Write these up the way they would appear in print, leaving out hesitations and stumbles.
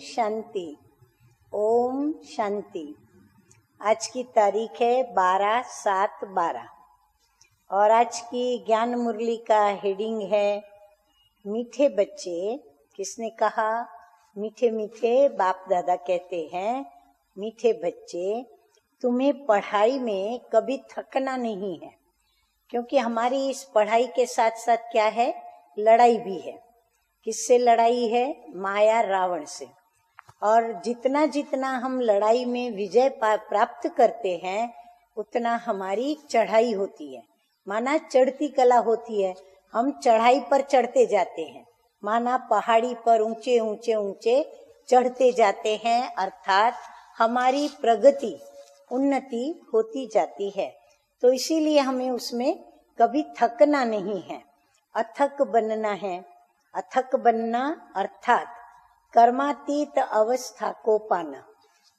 शांति। ओम शांति। आज की तारीख है 12/7/12 और आज की ज्ञान मुरली का हेडिंग है मीठे बच्चे। किसने कहा? मीठे मीठे बाप दादा कहते हैं, मीठे बच्चे तुम्हें पढ़ाई में कभी थकना नहीं है, क्योंकि हमारी इस पढ़ाई के साथ साथ क्या है, लड़ाई भी है। किससे लड़ाई है? माया रावण से। और जितना जितना हम लड़ाई में विजय प्राप्त करते हैं उतना हमारी चढ़ाई होती है, माना चढ़ती कला होती है। हम चढ़ाई पर चढ़ते जाते हैं, माना पहाड़ी पर ऊंचे ऊंचे ऊंचे चढ़ते जाते हैं, अर्थात हमारी प्रगति उन्नति होती जाती है। तो इसीलिए हमें उसमें कभी थकना नहीं है, अथक बनना है। अथक बनना अर्थात कर्मातीत अवस्था को पाना।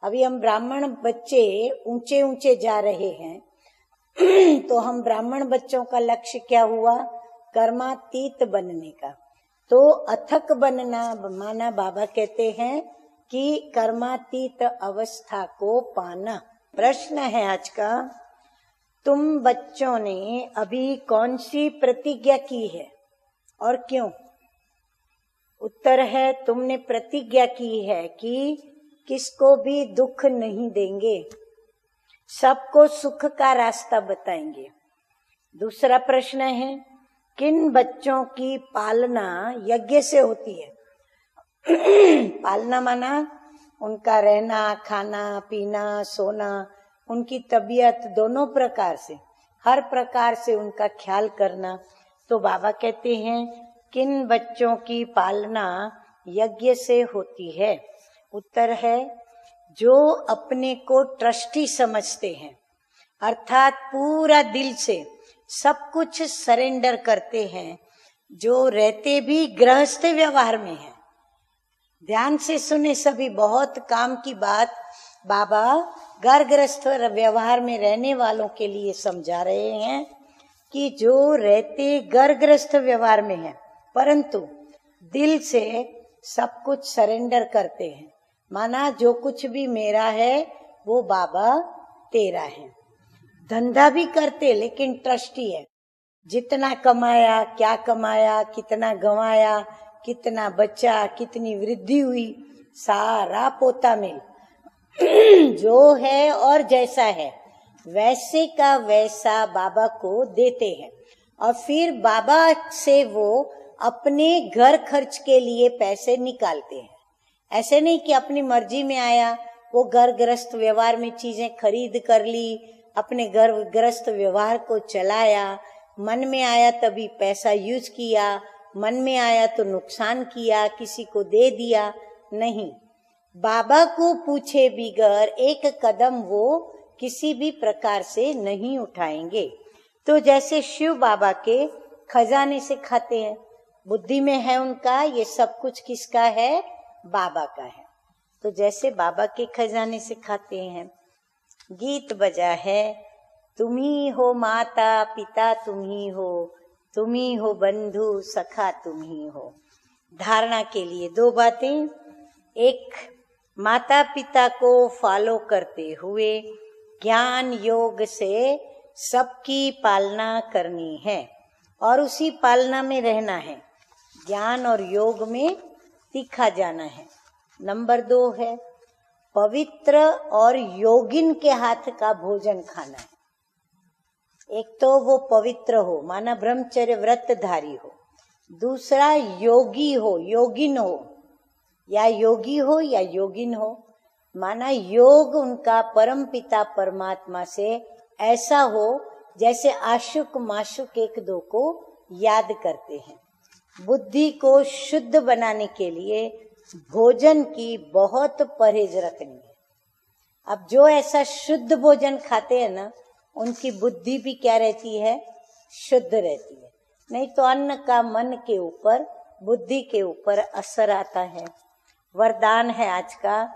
अभी हम ब्राह्मण बच्चे ऊंचे ऊंचे जा रहे हैं तो हम ब्राह्मण बच्चों का लक्ष्य क्या हुआ? कर्मातीत बनने का। तो अथक बनना माना बाबा कहते हैं कि कर्मातीत अवस्था को पाना। प्रश्न है आज का, तुम बच्चों ने अभी कौन सी प्रतिज्ञा की है और क्यों? उत्तर है, तुमने प्रतिज्ञा की है कि किसको भी दुख नहीं देंगे, सबको सुख का रास्ता बताएंगे। दूसरा प्रश्न है, किन बच्चों की पालना यज्ञ से होती है? पालना माना उनका रहना, खाना, पीना, सोना, उनकी तबीयत, दोनों प्रकार से, हर प्रकार से उनका ख्याल करना। तो बाबा कहते हैं, किन बच्चों की पालना यज्ञ से होती है? उत्तर है, जो अपने को ट्रस्टी समझते हैं, अर्थात पूरा दिल से सब कुछ सरेंडर करते हैं, जो रहते भी गृहस्थ व्यवहार में है। ध्यान से सुने सभी, बहुत काम की बात बाबा घर गृहस्थ व्यवहार में रहने वालों के लिए समझा रहे हैं कि जो रहते घर गृहस्थ व्यवहार में है परंतु दिल से सब कुछ सरेंडर करते हैं, माना जो कुछ भी मेरा है वो बाबा तेरा है। धंधा भी करते लेकिन ट्रस्टी है, जितना कमाया, क्या कमाया, कितना गंवाया, कितना बचा, कितनी वृद्धि हुई, सारा पोता मिल जो है और जैसा है वैसे का वैसा बाबा को देते हैं। और फिर बाबा से वो अपने घर खर्च के लिए पैसे निकालते हैं। ऐसे नहीं कि अपनी मर्जी में आया वो घर गृहस्थ व्यवहार में चीजें खरीद कर ली, अपने घर गृहस्थ व्यवहार को चलाया, मन में आया तभी पैसा यूज किया, मन में आया तो नुकसान किया, किसी को दे दिया। नहीं, बाबा को पूछे बिगर एक कदम वो किसी भी प्रकार से नहीं उठाएंगे। तो जैसे शिव बाबा के खजाने से खाते हैं, बुद्धि में है उनका, ये सब कुछ किसका है? बाबा का है। तो जैसे बाबा के खजाने से खाते हैं, गीत बजा है, तुम ही हो माता पिता, तुम ही हो बंधु सखा, तुम ही हो। धारणा के लिए दो बातें, एक माता पिता को फॉलो करते हुए ज्ञान योग से सबकी पालना करनी है और उसी पालना में रहना है, ज्ञान और योग में तीखा जाना है। नंबर 2 है, पवित्र और योगिन के हाथ का भोजन खाना है। एक तो वो पवित्र हो, माना ब्रह्मचर्य व्रतधारी हो, दूसरा योगी हो, योगिन हो, या योगी हो या योगिन हो, माना योग उनका परम पिता परमात्मा से ऐसा हो जैसे आशुक माशुक एक दो को याद करते हैं। बुद्धि को शुद्ध बनाने के लिए भोजन की बहुत परहेज रखनी है। अब जो ऐसा शुद्ध भोजन खाते हैं ना, उनकी बुद्धि भी क्या रहती है? शुद्ध रहती है। नहीं तो अन्न का मन के ऊपर, बुद्धि के ऊपर असर आता है। वरदान है आज का,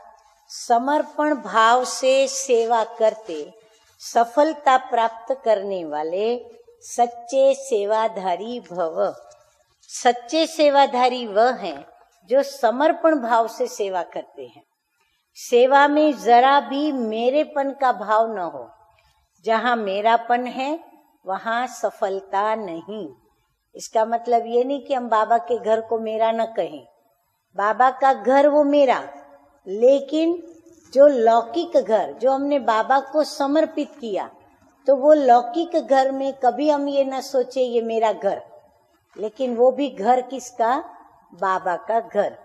समर्पण भाव से सेवा करते सफलता प्राप्त करने वाले सच्चे सेवाधारी भव। सच्चे सेवाधारी वह हैं जो समर्पण भाव से सेवा करते हैं। सेवा में जरा भी मेरेपन का भाव न हो। जहाँ मेरापन है वहाँ सफलता नहीं। इसका मतलब ये नहीं कि हम बाबा के घर को मेरा न कहें। बाबा का घर वो मेरा, लेकिन जो लौकिक घर जो हमने बाबा को समर्पित किया, तो वो लौकिक घर में कभी हम ये न सोचे ये मेरा घर, लेकिन वो भी घर किसका? बाबा का घर।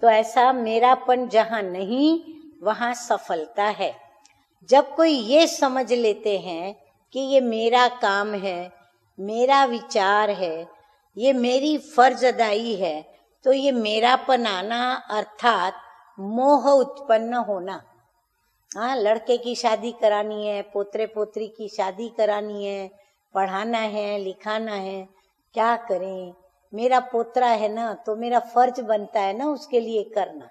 तो ऐसा मेरापन जहाँ नहीं वहाँ सफलता है। जब कोई ये समझ लेते हैं कि ये मेरा काम है, मेरा विचार है, ये मेरी फर्ज अदाई है, तो ये मेरापन आना अर्थात मोह उत्पन्न होना। हाँ, लड़के की शादी करानी है, पोतरे पोतरी की शादी करानी है, पढ़ाना है, लिखाना है, क्या करें? मेरा पोतरा है ना, तो मेरा फर्ज बनता है ना उसके लिए करना।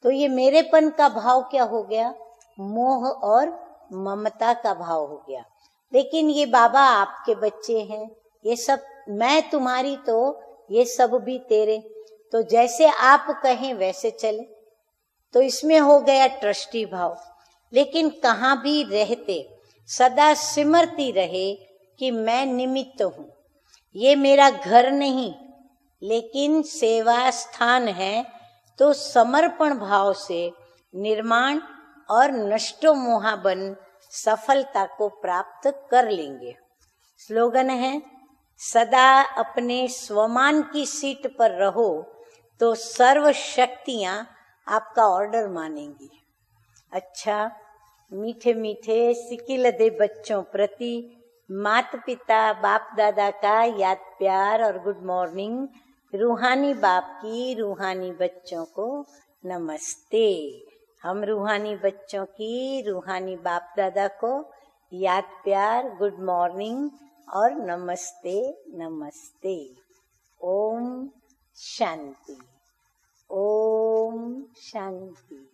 तो ये मेरेपन का भाव क्या हो गया? मोह और ममता का भाव हो गया। लेकिन ये बाबा आपके बच्चे हैं, ये सब मैं तुम्हारी, तो ये सब भी तेरे, तो जैसे आप कहें वैसे चले। तो इसमें हो गया ट्रस्टी भाव। लेकिन कहाँ भी रहते सदा सिमरती रहे कि मैं निमित्त हूँ, ये मेरा घर नहीं लेकिन सेवा स्थान है। तो समर्पण भाव से निर्माण और नष्टो मोहाबन सफलता को प्राप्त कर लेंगे। स्लोगन है, सदा अपने स्वमान की सीट पर रहो तो सर्व शक्तियां आपका ऑर्डर मानेंगी। अच्छा, मीठे मीठे सिकिलदे बच्चों प्रति माता पिता बाप दादा का याद प्यार और गुड मॉर्निंग। रूहानी बाप की रूहानी बच्चों को नमस्ते। हम रूहानी बच्चों की रूहानी बाप दादा को याद प्यार, गुड मॉर्निंग और नमस्ते नमस्ते। ओम शांति, ओम शांति।